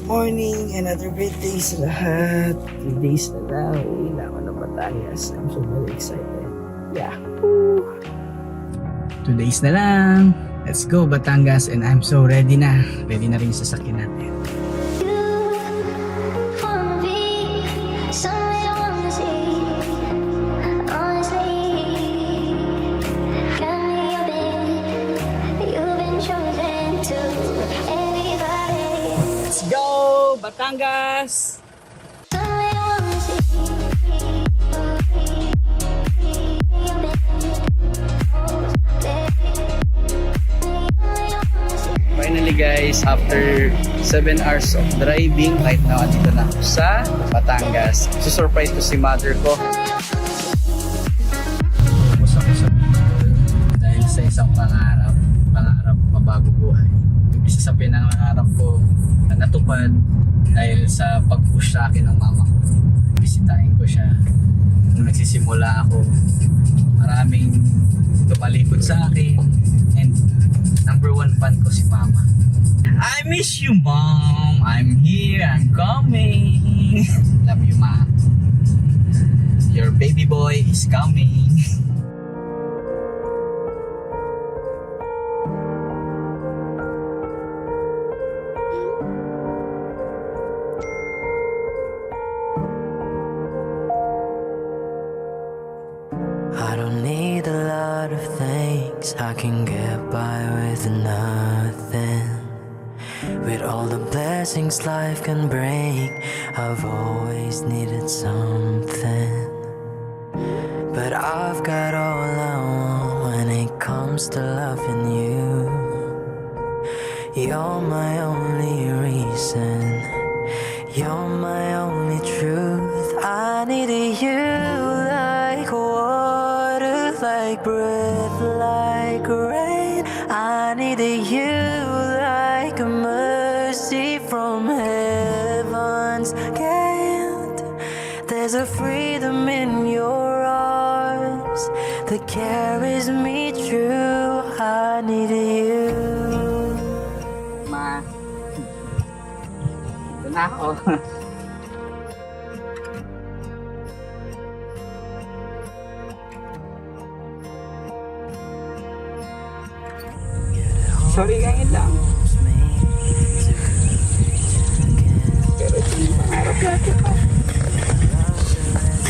morning, another great day sa lahat. 3 days na lang, uwi na ako ng Batangas. I'm so very excited. Yeah. 2 days na lang. Let's go Batangas, and I'm so ready na. Ready na rin yung sasakyan natin. Let's go Batangas! Finally guys, after 7 hours of driving, right now andito na ako sa Batangas. Susurprise ko si mother ko. Puso ko sa Bicol dahil sa isang pangarap mabago buhay. Yung isa sa pinangarap ko na natupad dahil sa pag-push sa akin ng mama ko. Bisitahin ko siya. Nung nagsisimula ako, maraming tumalikod sa akin, and number 1 fan ko si mama. I miss you mom, I'm here, I'm coming. Love you ma. Your baby boy is coming. I don't need a lot of things, I can get by with nothing. With all the blessings life can bring, I've always needed something. But I've got all I want when it comes to loving you. You're my only reason, you're my only truth. I needed you like water, like breath, like rain. I needed you like a mercy from heaven's gate. There's a freedom in your arms that carries me through. I needed you. Ma, ito na ako. Sorry ngayon lang. Pero ito yung pangarap natin.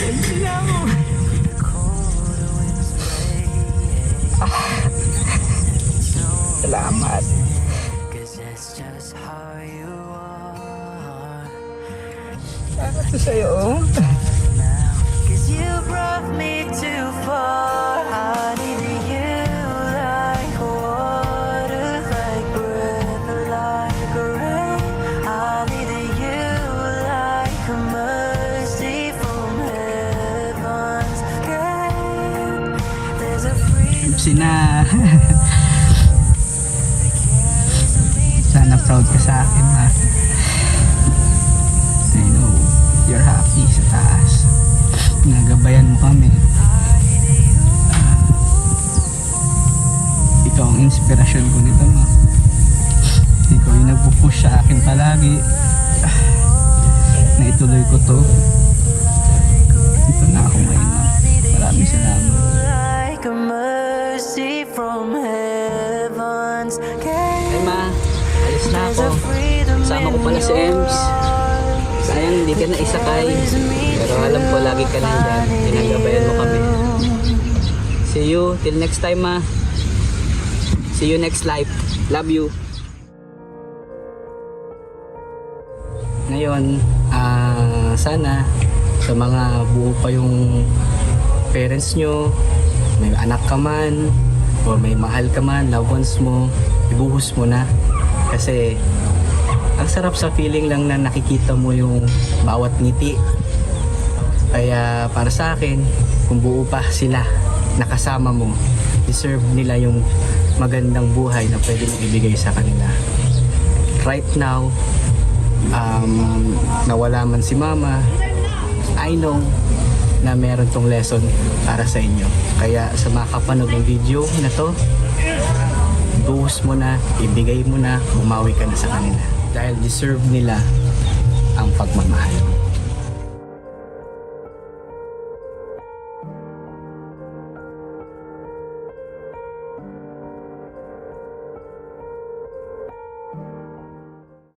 Hindi na ako. Salamat. Salamat to sa'yo, oh. Cause you brought me too far. I needed you like water, like breath, like rain. I needed you like a mercy from heaven's gate. There's a freedom. MC na. Sana proud ka sa akin, ma. I know you're happy sa taas. Nagabayan mo kami. Ikaw ang inspirasyon ko nito, ma. Ikaw yung nagpupush sa akin palagi. Na ituloy ko to. Ito na ako ngayon, ma. Maraming salamat. Like a mercy from heaven's gate. Ay ma, alis na ako. Sama ko pala si Ems. Sayang hindi ka na isakay. Pero alam ko lagi ka nandyan. Ginagabayan mo kami. See you. Till next time ma. See you next life. Love you. Ngayon, sana sa mga buo pa yung parents nyo, may anak ka man, o may mahal ka man, loved ones mo, ibuhos mo na. Kasi ang sarap sa feeling lang na nakikita mo yung bawat ngiti. Kaya para sa akin, kung buo pa sila nakasama mo, deserve nila yung magandang buhay na pwede mong ibigay sa kanila. Right now, nawala man si mama, I know na meron tong lesson para sa inyo. Kaya sa mga kapanood ng video na to, buhos mo na, ibigay mo na, bumawi ka na sa kanila. dahil deserve nila ang pagmamahal.